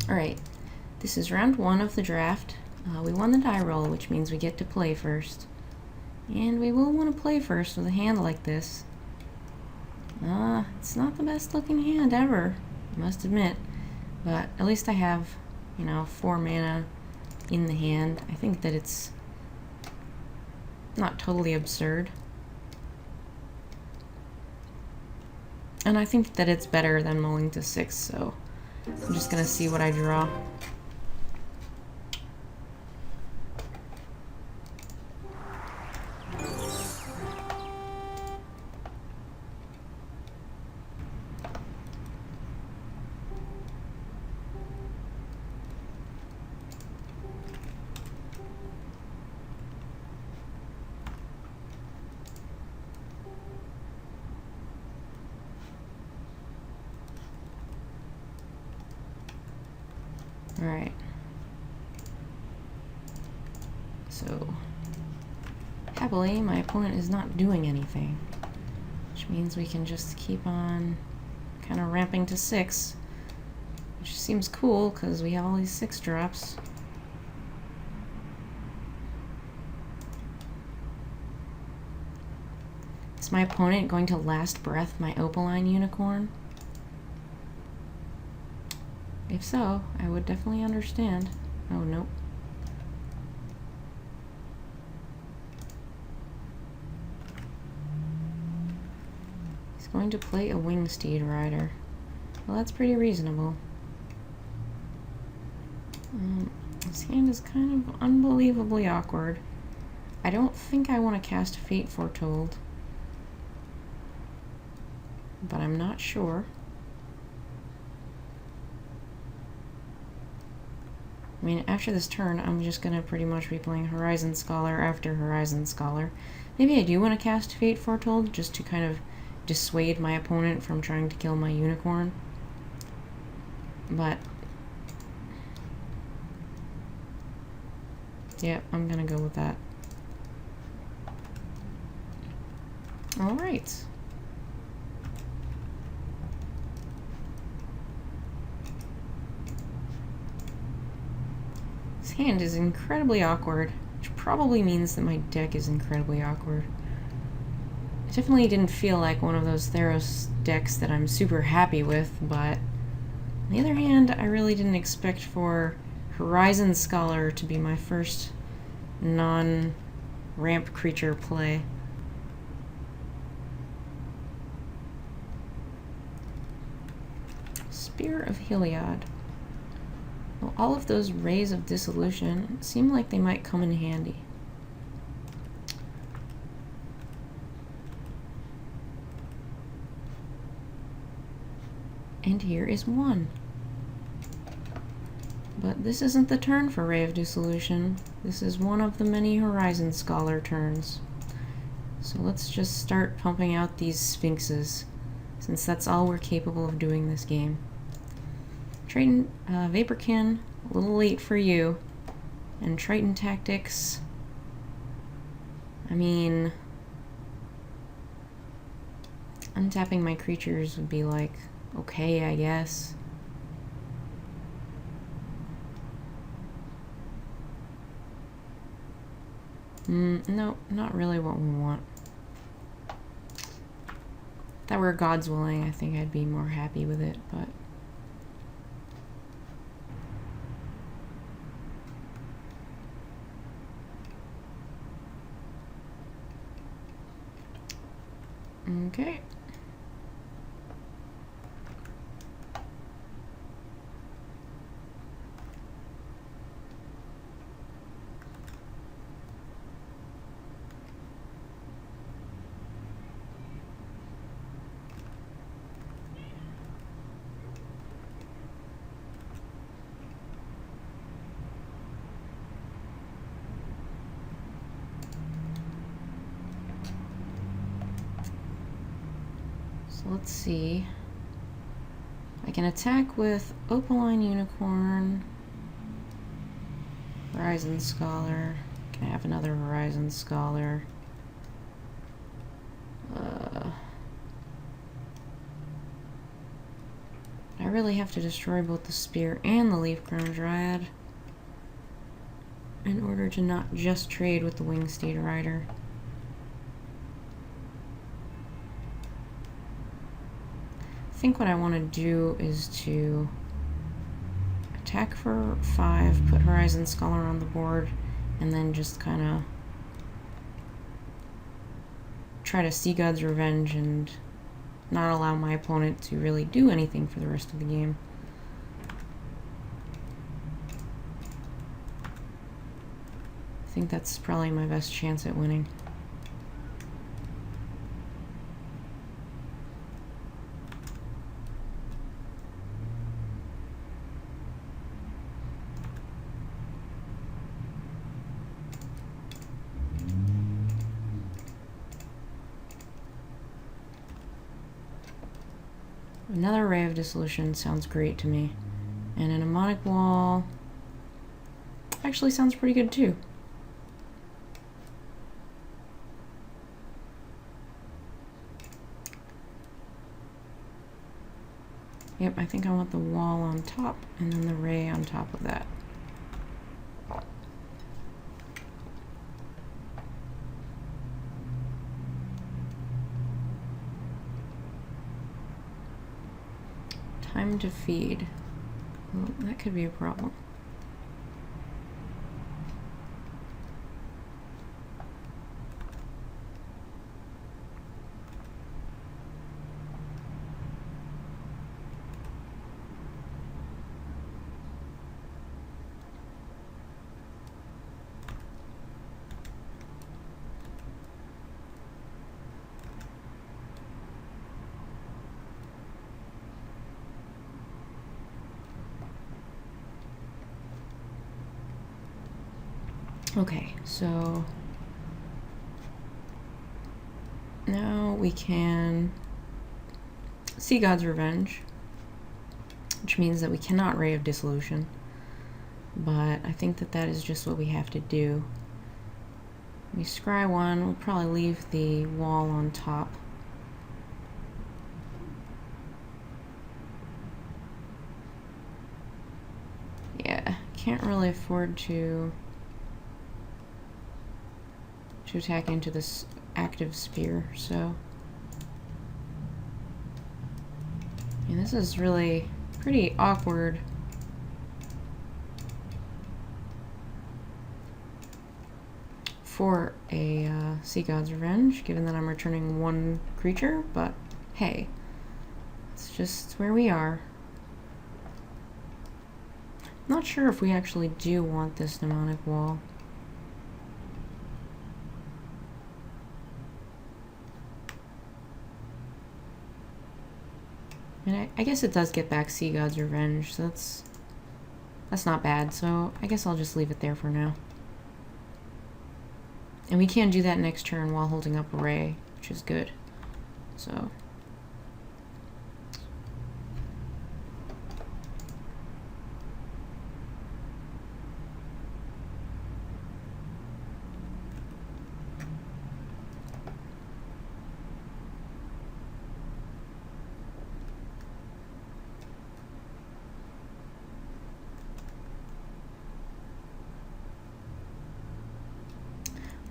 Alright, this is round 1 of the draft. We won the die roll, which means we get to play first. And we will want to play first with a hand like this. It's not the best looking hand ever, I must admit. But at least I have, 4 mana in the hand. I think that it's not totally absurd. And I think that it's better than mulling to 6, so I'm just gonna see what I draw. Alright. So, happily, my opponent is not doing anything, which means we can just keep on kind of ramping to 6, which seems cool because we have all these 6 drops. Is my opponent going to last breath my Opaline Unicorn? If so, I would definitely understand. Oh, nope. He's going to play a Wingsteed Rider. Well, that's pretty reasonable. This hand is kind of unbelievably awkward. I don't think I want to cast Fate Foretold, but I'm not sure. I mean, after this turn, I'm just gonna pretty much be playing Horizon Scholar after Horizon Scholar. Maybe I do want to cast Fate Foretold, just to kind of dissuade my opponent from trying to kill my unicorn. But yeah, I'm gonna go with that. Alright. This hand is incredibly awkward, which probably means that my deck is incredibly awkward. It definitely didn't feel like one of those Theros decks that I'm super happy with, but on the other hand, I really didn't expect for Horizon Scholar to be my first non-ramp creature play. Spear of Heliod. Well, all of those Rays of Dissolution seem like they might come in handy. And here is one. But this isn't the turn for Ray of Dissolution. This is one of the many Horizon Scholar turns. So let's just start pumping out these Sphinxes, since that's all we're capable of doing this game. Triton, Vaporkin, a little late for you. And Triton Tactics, I mean, untapping my creatures would be like, okay, I guess. No, not really what we want. If that were God's willing, I think I'd be more happy with it, but okay. So let's see. I can attack with Opaline Unicorn, Horizon Scholar. Can I have another Horizon Scholar? I I really have to destroy both the spear and the leaf crown dryad in order to not just trade with the winged steed rider. I think what I want to do is to attack for 5, put Horizon Scholar on the board, and then just kind of try to Sea God's Revenge and not allow my opponent to really do anything for the rest of the game. I think that's probably my best chance at winning. Another Ray of Dissolution sounds great to me. And a Mnemonic Wall actually sounds pretty good too. Yep, I think I want the wall on top and then the ray on top of that. Time to feed. Well, that could be a problem. Okay, so now we can Sea God's Revenge, which means that we cannot Ray of Dissolution, but I think that that is just what we have to do. We scry 1, we'll probably leave the wall on top. Yeah, can't really afford to attack into this active spear, so and this is really pretty awkward. For a Sea God's Revenge, given that I'm returning 1 creature, but hey, it's just where we are. Not sure if we actually do want this Mnemonic Wall. And I guess it does get back Sea God's Revenge, so that's not bad, so I guess I'll just leave it there for now. And we can do that next turn while holding up a ray, which is good. So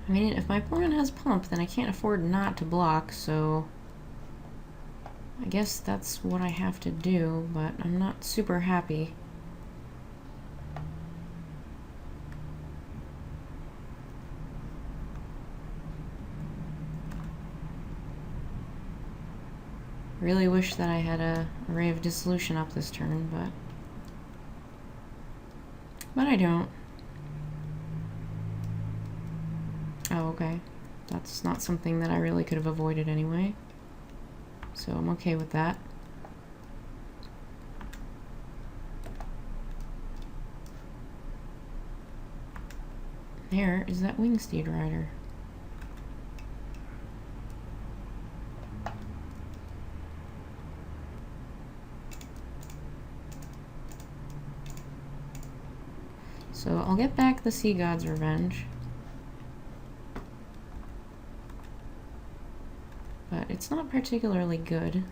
I mean, if my opponent has pump, then I can't afford not to block, so I guess that's what I have to do, but I'm not super happy. Really wish that I had a Ray of Dissolution up this turn, but I don't. Oh, okay. That's not something that I really could have avoided anyway. So I'm okay with that. There is that winged steed rider. So I'll get back the Sea God's Revenge. But it's not particularly good.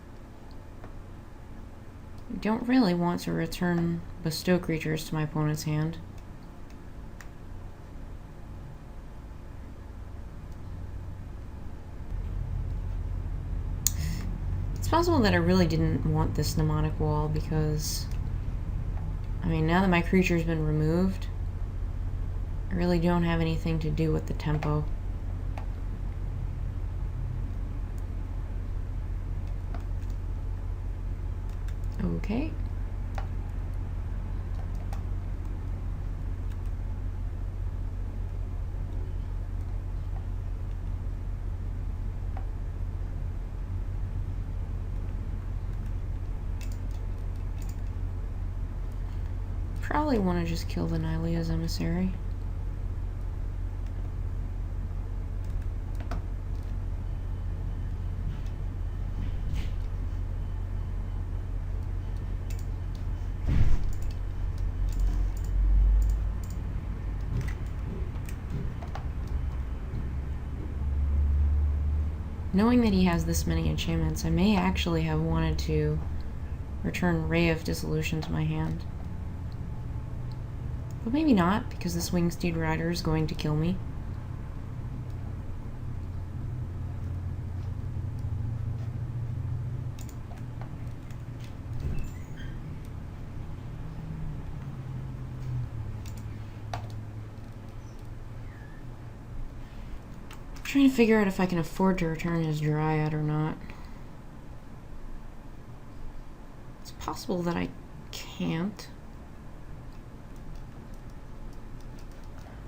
don't really want to return bestow creatures to my opponent's hand. It's possible that I really didn't want this mnemonic wall because, I mean, now that my creature's been removed, I really don't have anything to do with the tempo. Okay. Probably want to just kill the Nylea's Emissary. Knowing that he has this many enchantments, I may actually have wanted to return Ray of Dissolution to my hand. But maybe not, because this Wingsteed Rider is going to kill me. I'm trying to figure out if I can afford to return his Dryad or not. It's possible that I can't.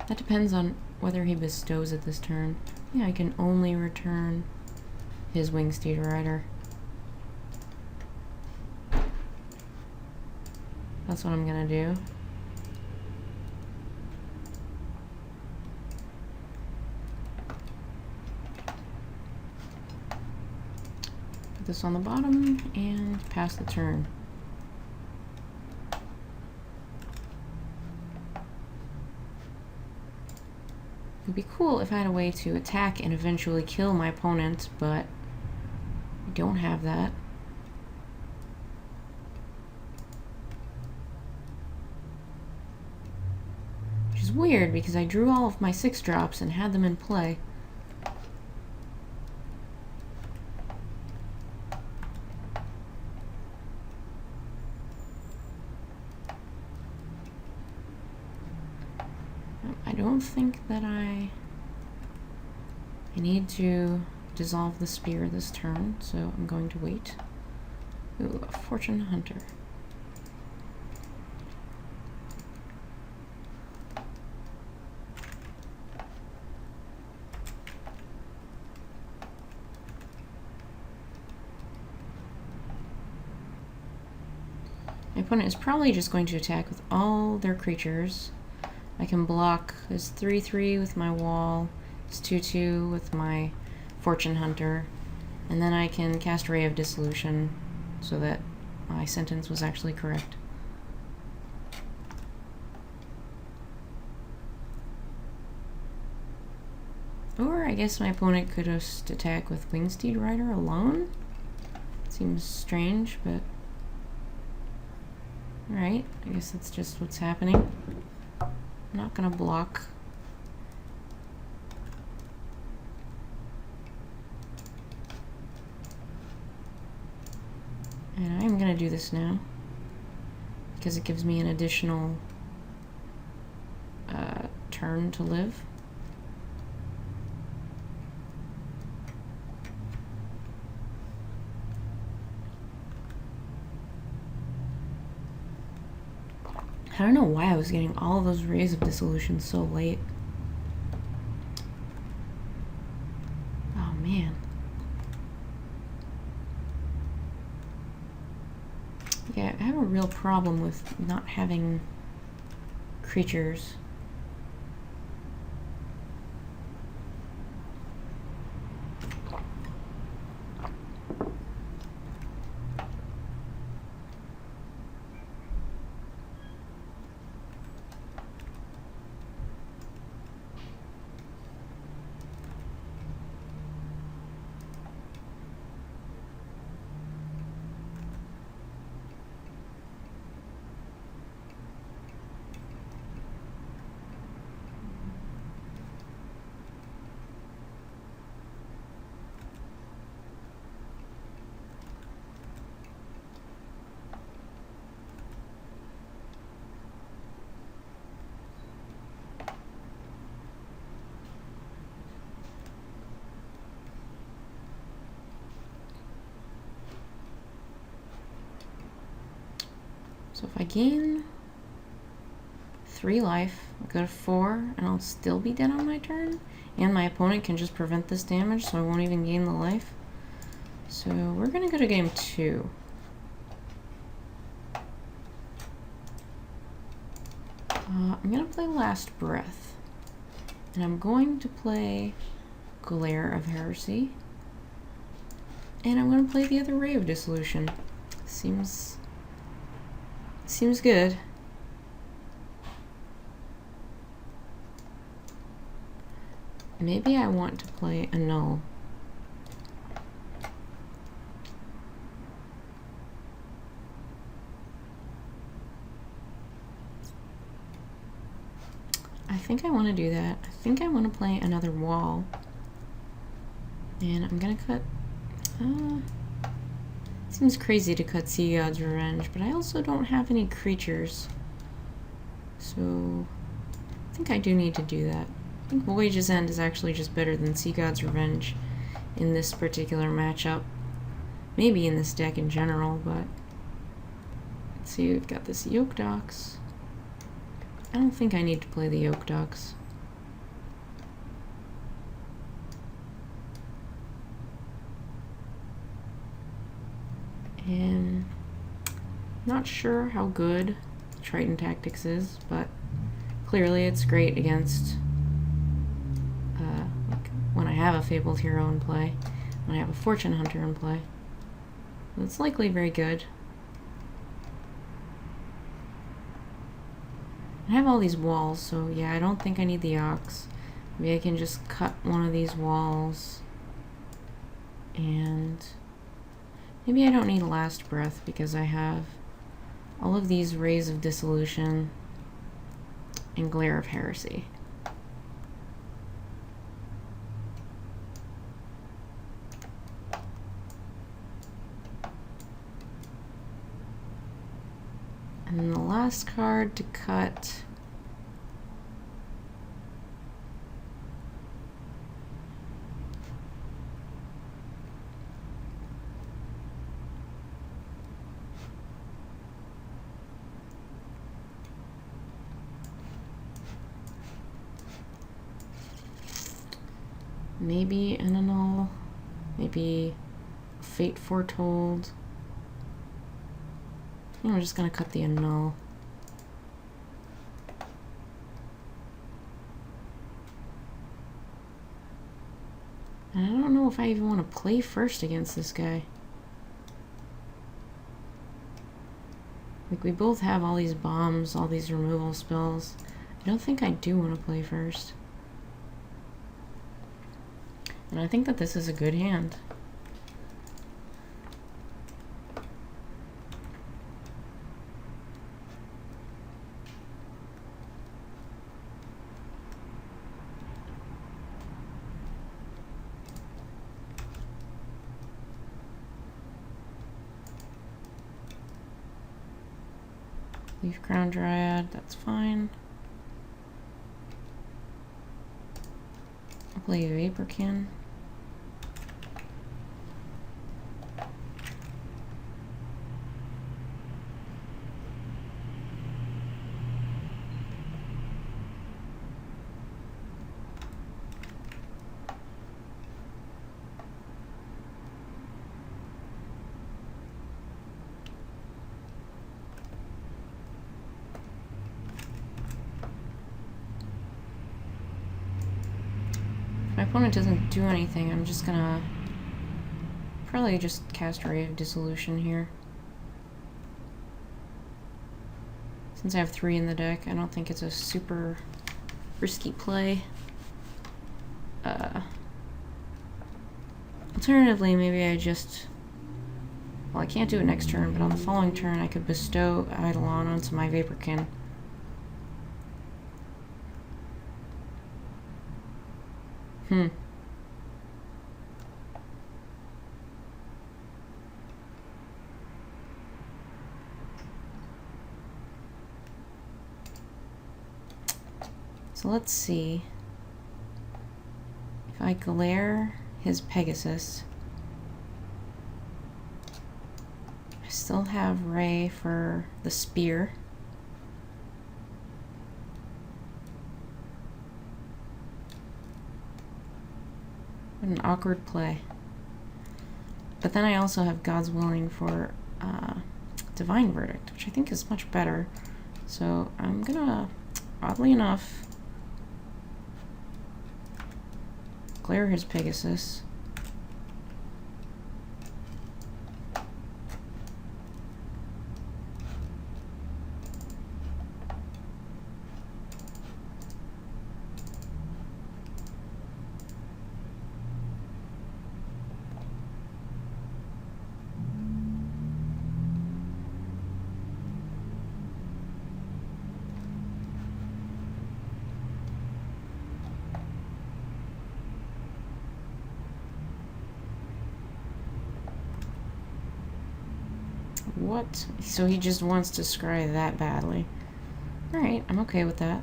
That depends on whether he bestows it this turn. Yeah, I can only return his Wingsteed Rider. That's what I'm gonna do. Put this on the bottom and pass the turn. It would be cool if I had a way to attack and eventually kill my opponent, but I don't have that. Which is weird because I drew all of my 6-drops and had them in play. I don't think that I need to dissolve the spear this turn, so I'm going to wait. Ooh, a Fortune Hunter. My opponent is probably just going to attack with all their creatures. I can block his 3/3 with my wall, his 2/2 with my Fortune Hunter, and then I can cast Ray of Dissolution so that my sentence was actually correct. Or I guess my opponent could just attack with Wingsteed Rider alone? Seems strange, but alright, I guess that's just what's happening. I'm not gonna block. And I'm gonna do this now because it gives me an additional turn to live. I don't know why I was getting all of those Rays of Dissolution so late. Oh man. Yeah, I have a real problem with not having creatures. So if I gain 3 life, I'll go to 4, and I'll still be dead on my turn. And my opponent can just prevent this damage, so I won't even gain the life. So we're gonna go to game 2. I'm gonna play Last Breath. And I'm going to play Glare of Heresy. And I'm gonna play the other Ray of Dissolution. Seems good. Maybe I want to play Annul. I think I want to do that. I think I want to play another wall. And I'm gonna cut... seems crazy to cut Sea God's Revenge, but I also don't have any creatures. So I think I do need to do that. I think Voyage's End is actually just better than Sea God's Revenge in this particular matchup. Maybe in this deck in general, but... Let's see, we've got this Yoke Docks. I don't think I need to play the Yoke Docks. And not sure how good Triton Tactics is, but clearly it's great against like when I have a Fabled Hero in play, when I have a Fortune Hunter in play. It's likely very good. I have all these walls, so yeah, I don't think I need the Ox. Maybe I can just cut one of these walls. And maybe I don't need Last Breath because I have all of these Rays of Dissolution and Glare of Heresy. And then the last card to cut maybe an Annul, maybe Fate Foretold. I think I'm just gonna cut the Annul. And I don't know if I even want to play first against this guy. Like, we both have all these bombs, all these removal spells. I don't think I do want to play first. And I think that this is a good hand. Leaf Crown Dryad, that's fine. I'll play Vaporkin. My opponent doesn't do anything, I'm just gonna probably just cast Ray of Dissolution here. Since I have 3 in the deck, I don't think it's a super risky play. Alternatively, maybe I just... Well, I can't do it next turn, but on the following turn I could bestow Eidolon onto my Vaporkin. So let's see. If I glare his Pegasus, still have Ray for the spear. What an awkward play. But then I also have God's Willing for Divine Verdict, which I think is much better. So I'm gonna, oddly enough, clear his Pegasus. What? So he just wants to scry that badly. Alright, I'm okay with that.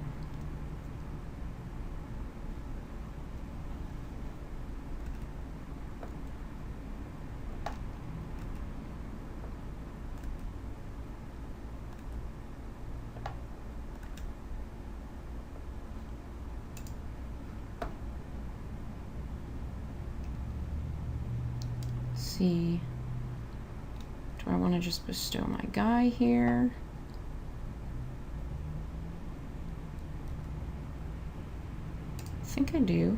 Let's see. Do I want to just bestow my guy here? I think I do.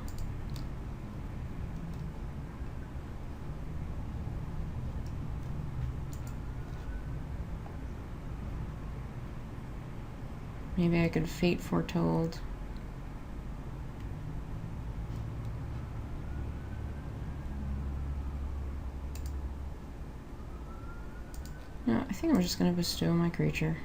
Maybe I could Fate Foretold. No, I think I'm just going to bestow my creature.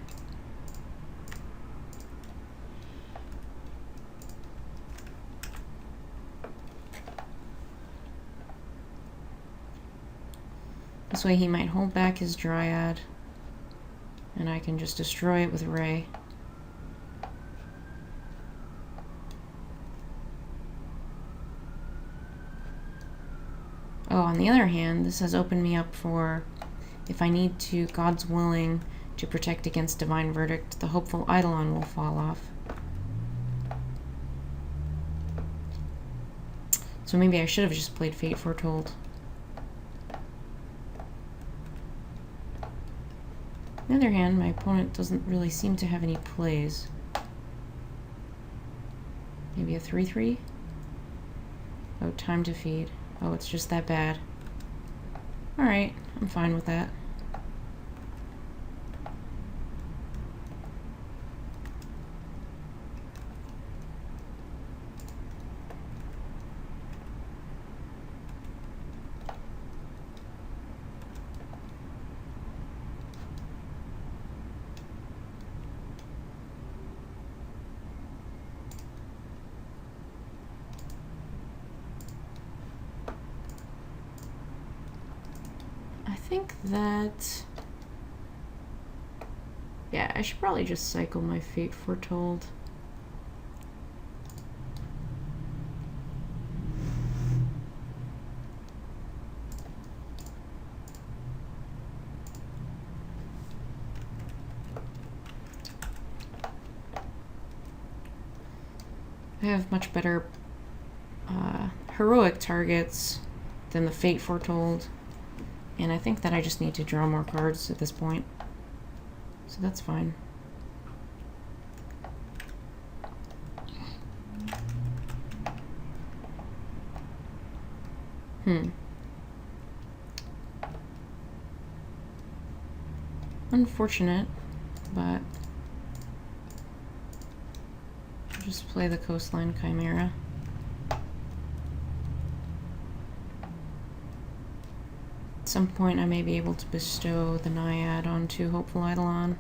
This way he might hold back his Dryad, and I can just destroy it with Ray. Oh, on the other hand, this has opened me up for, if I need to God's Willing to protect against Divine Verdict, the Hopeful Eidolon will fall off. So maybe I should have just played Fate Foretold. On the other hand, my opponent doesn't really seem to have any plays. Maybe a 3/3? Oh, time to feed. Oh, it's just that bad. Alright, I'm fine with that. I think that... yeah, I should probably just cycle my Fate Foretold. I have much better heroic targets than the Fate Foretold. And I think that I just need to draw more cards at this point. So that's fine. Unfortunate, but I'll just play the Coastline Chimera. At some point I may be able to bestow the Naiad onto Hopeful Eidolon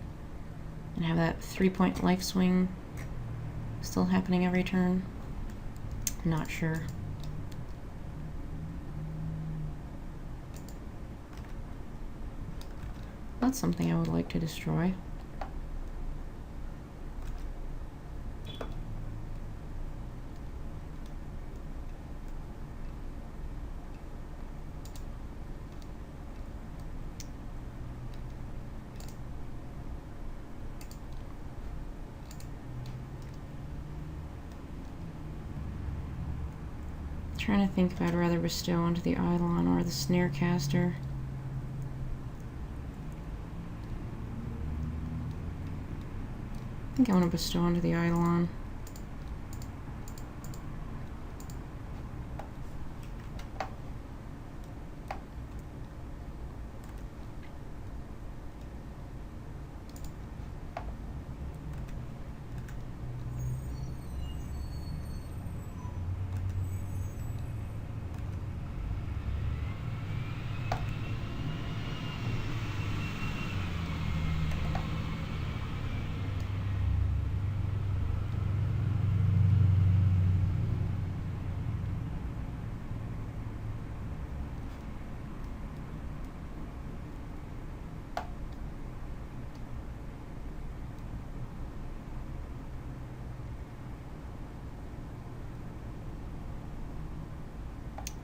and have that 3-point life swing still happening every turn. Not sure. That's something I would like to destroy. Trying to think if I'd rather bestow onto the Eidolon or the Snarecaster. I think I want to bestow onto the Eidolon.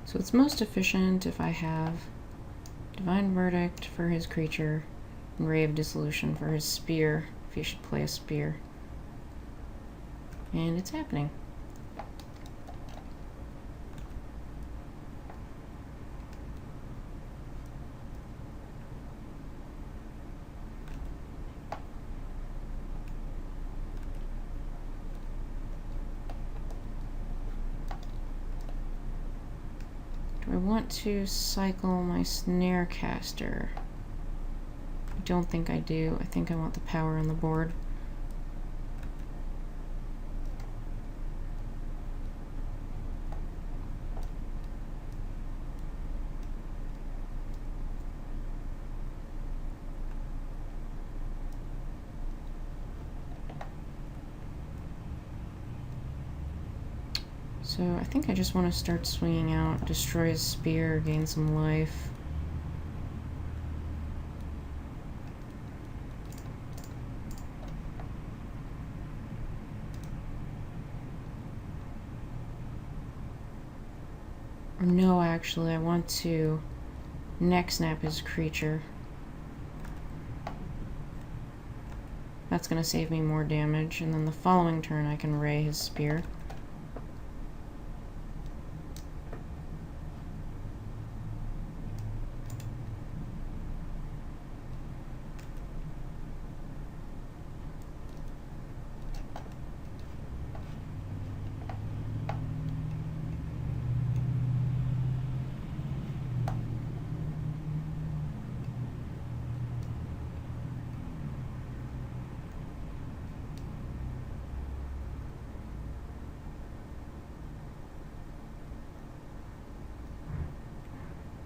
So it's most efficient if I have Divine Verdict for his creature and Ray of Dissolution for his spear, if he should play a spear. And it's happening. I want to cycle my Snarecaster. I don't think I do. I think I want the power on the board. So I think I just want to start swinging out, destroy his spear, gain some life. Or no, actually, I want to neck snap his creature. That's going to save me more damage, and then the following turn I can ray his spear.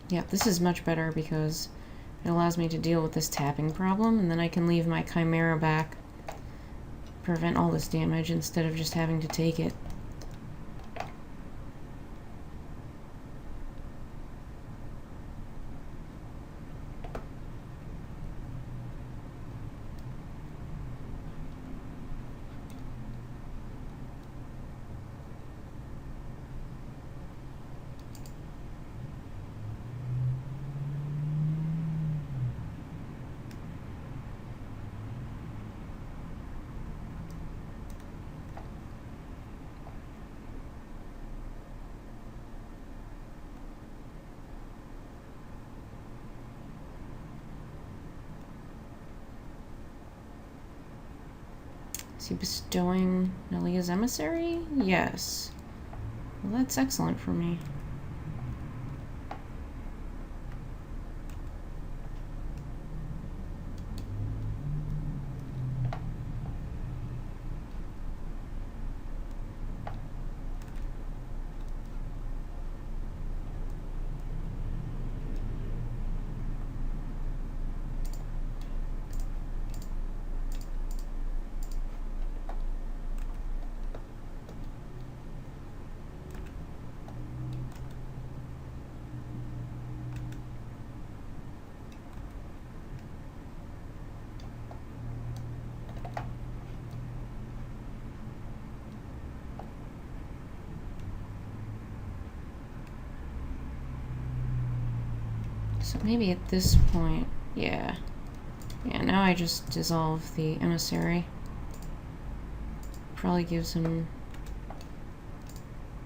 Yeah, this is much better because it allows me to deal with this tapping problem, and then I can leave my Chimera back, prevent all this damage instead of just having to take it. Is he bestowing Nelia's Emissary? Yes. Well, that's excellent for me. So maybe at this point, yeah. Yeah, now I just dissolve the Emissary. Probably gives him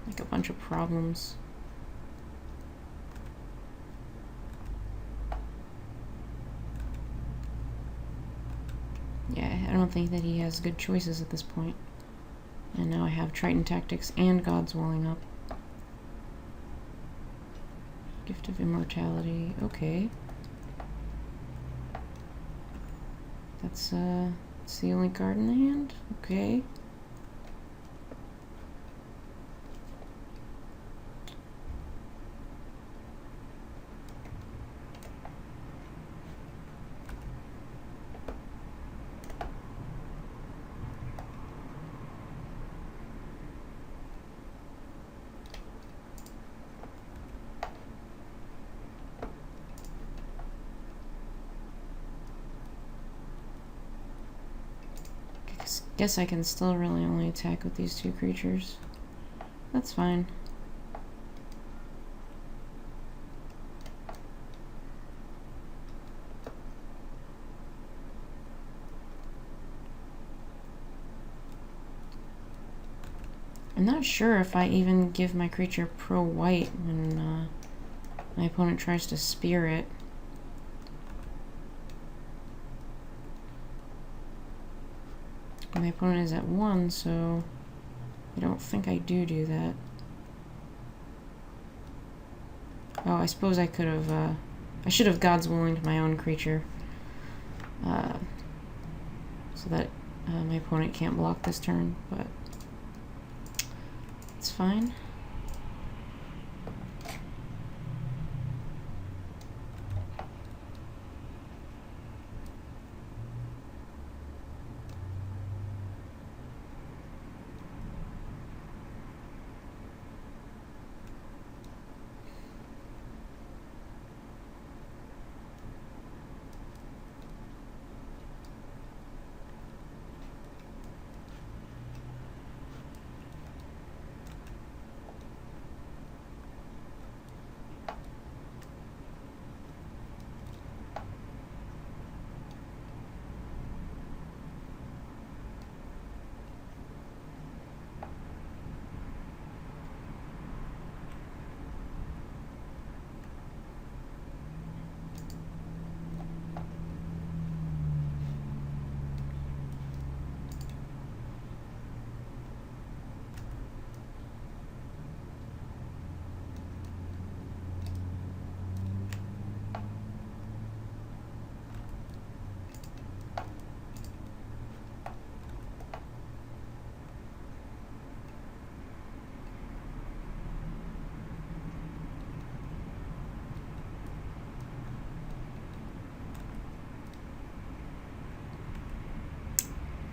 like a bunch of problems. don't think that he has good choices at this point. And now I have Triton Tactics and Gods Welling up. Gift of Immortality, okay. That's the only card in the hand? Okay. Guess I can still really only attack with these two creatures. That's fine. I'm not sure if I even give my creature pro-white when my opponent tries to spear it. My opponent is at 1, so I don't think I do that. Oh, I suppose I could have, I should have God's Willing to my own creature. So that my opponent can't block this turn, but it's fine.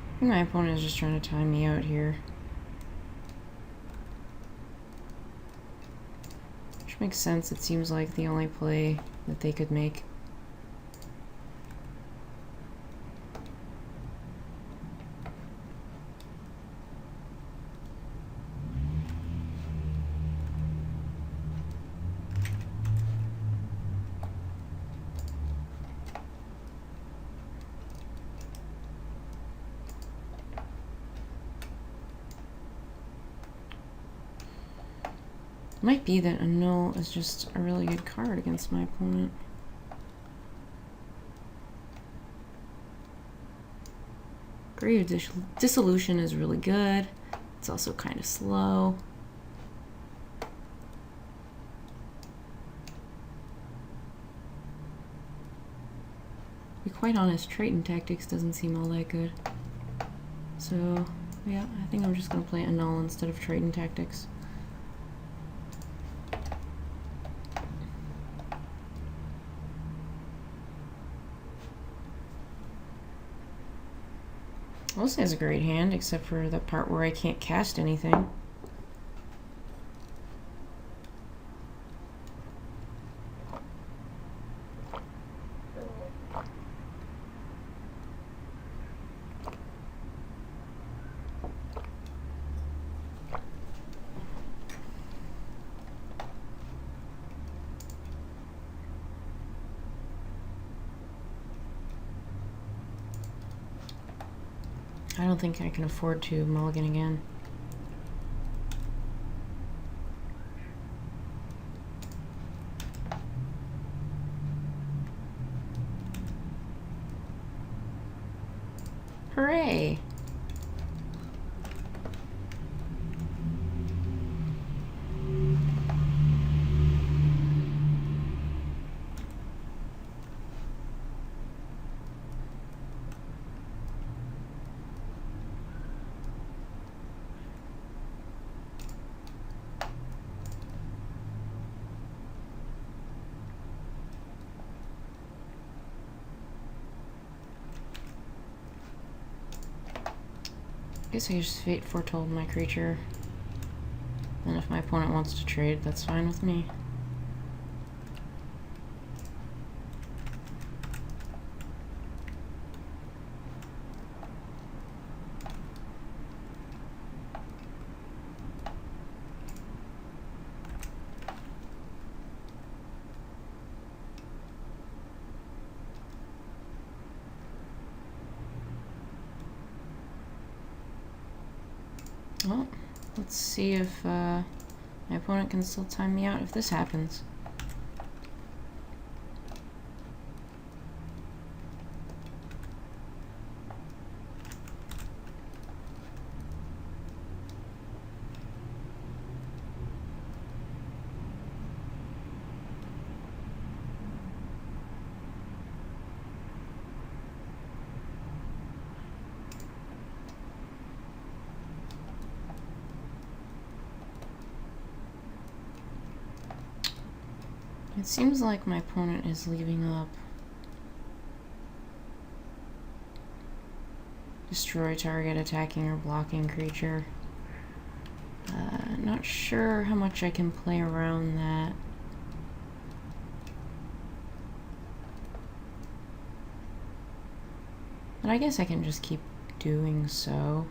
I think my opponent is just trying to time me out here. Which makes sense. It seems like the only play that they could make. Might be that Annul is just a really good card against my opponent. Grave Dissolution is really good. It's also kind of slow. To be quite honest, Triton Tactics doesn't seem all that good. So, yeah, I think I'm just going to play Annul instead of Triton Tactics. Mostly has a great hand, except for the part where I can't cast anything. I don't think I can afford to mulligan again. Hooray! guess I just fate foretold my creature. And if my opponent wants to trade, that's fine with me. Well, let's see if my opponent can still time me out if this happens. It seems like my opponent is leaving up destroy target attacking or blocking creature. Not sure how much I can play around that. But I guess I can just keep doing so.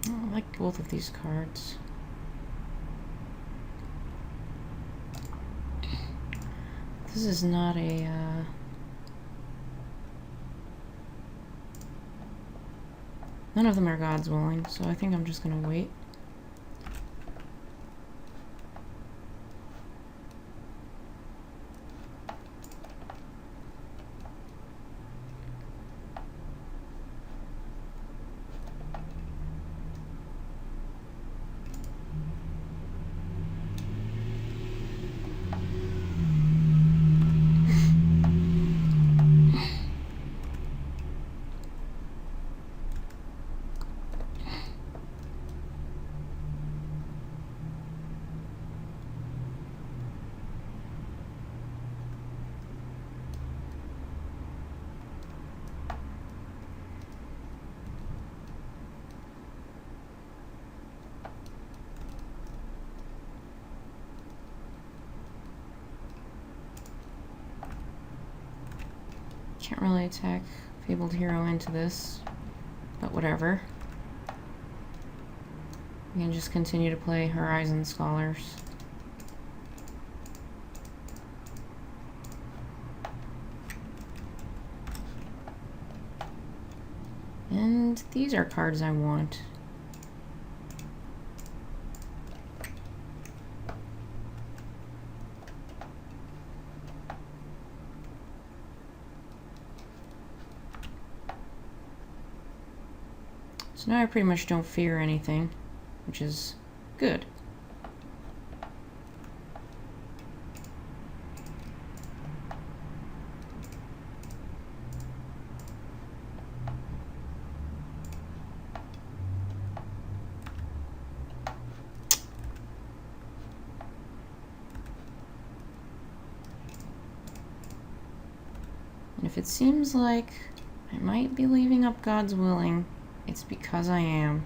I like both of these cards. This is not a none of them are God's willing, so I think I'm just gonna wait. Can't really attack Fabled Hero into this, but whatever. We can just continue to play Horizon Scholars. And these are cards I want. So now I pretty much don't fear anything, which is good. And if it seems like I might be leaving up God's willing, it's because I am.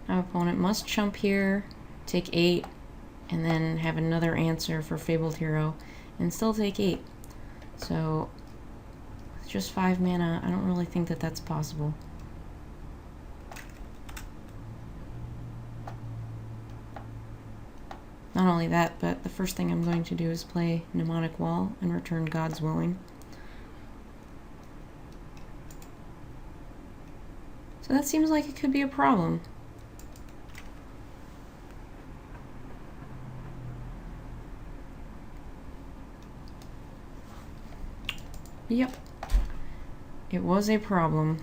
My opponent must chump here, take 8, and then have another answer for Fabled Hero, and still take 8. So, with just 5 mana, I don't really think that that's possible. Not only that, but the first thing I'm going to do is play Mnemonic Wall and return God's Willing. So that seems like it could be a problem. Yep. It was a problem.